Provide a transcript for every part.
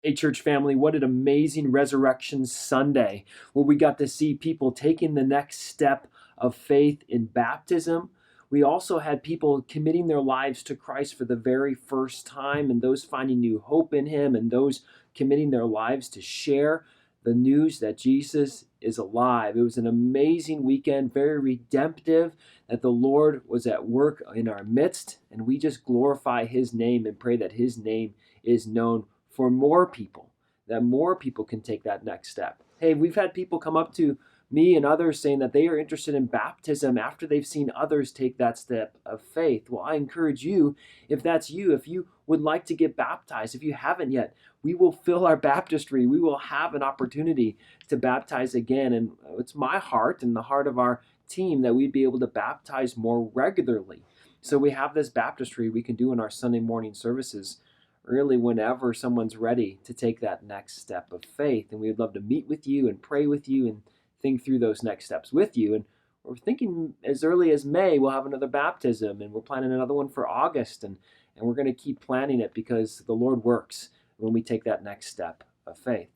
Hey, church family, what an amazing Resurrection Sunday where we got to see people taking the next step of faith in baptism. We also had people committing their lives to Christ for the very first time, and those finding new hope in Him, and those committing their lives to share the news that Jesus is alive. It was an amazing weekend, very redemptive, that the Lord was at work in our midst, and we just glorify His name and pray that His name is known for more people, that more people can take that next step. Hey, we've had people come up to me and others saying that they are interested in baptism after they've seen others take that step of faith. Well, I encourage you, if that's you, if you would like to get baptized, if you haven't yet, we will fill our baptistry. We will have an opportunity to baptize again. And it's my heart and the heart of our team that we'd be able to baptize more regularly. So we have this baptistry we can do in our Sunday morning services really whenever someone's ready to take that next step of faith. And we would love to meet with you and pray with you and think through those next steps with you. And we're thinking as early as May, we'll have another baptism, and we're planning another one for August. And we're going to keep planning it because the Lord works when we take that next step of faith.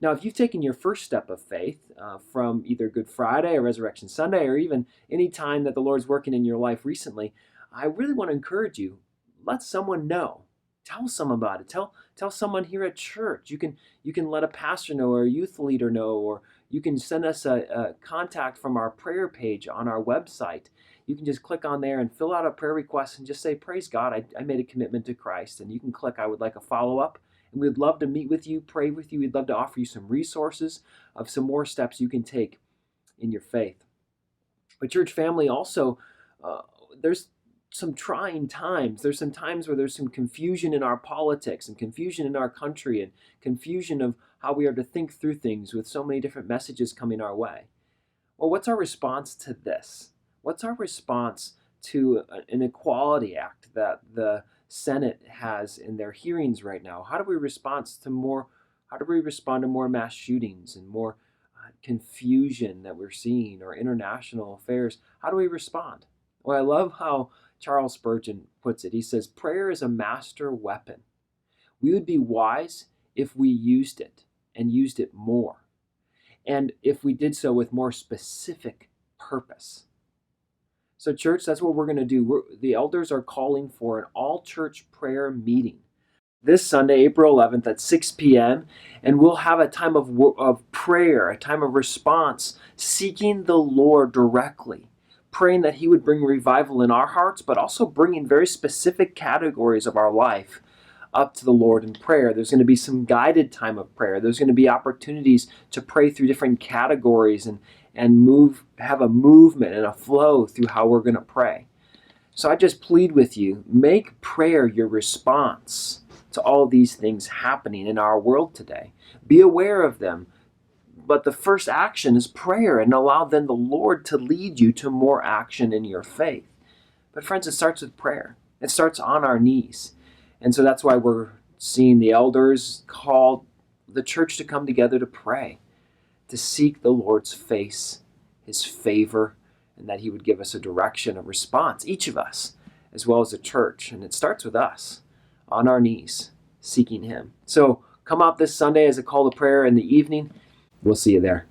Now, if you've taken your first step of faith from either Good Friday or Resurrection Sunday, or even any time that the Lord's working in your life recently, I really want to encourage you, let someone know. Tell someone about it. Tell someone here at church. You can let a pastor know, or a youth leader know, or you can send us a contact from our prayer page on our website. You can just click on there and fill out a prayer request and just say, praise God, I made a commitment to Christ. And you can click, I would like a follow-up. And we'd love to meet with you, pray with you. We'd love to offer you some resources of some more steps you can take in your faith. But church family, also, there's some trying times. There's some times where there's some confusion in our politics and confusion in our country and confusion of how we are to think through things with so many different messages coming our way. Well, what's our response to this? What's our response to an Equality Act that the Senate has in their hearings right now? How do we respond to more mass shootings and more confusion that we're seeing, or international affairs? How do we respond? Well, I love how Charles Spurgeon puts it. He says, prayer is a master weapon. We would be wise if we used it, and used it more. And if we did so with more specific purpose. So church, that's what we're going to do. The elders are calling for an all-church prayer meeting this Sunday, April 11th at 6 p.m. And we'll have a time of prayer, a time of response, seeking the Lord directly, praying that He would bring revival in our hearts, but also bringing very specific categories of our life up to the Lord in prayer. There's going to be some guided time of prayer. There's going to be opportunities to pray through different categories and have a movement and a flow through how we're going to pray. So I just plead with you, make prayer your response to all these things happening in our world today. Be aware of them. But the first action is prayer, and allow then the Lord to lead you to more action in your faith. But friends, it starts with prayer. It starts on our knees. And so that's why we're seeing the elders call the church to come together to pray, to seek the Lord's face, His favor, and that He would give us a direction, a response, each of us, as well as the church. And it starts with us, on our knees, seeking Him. So come out this Sunday as a call to prayer in the evening. We'll see you there.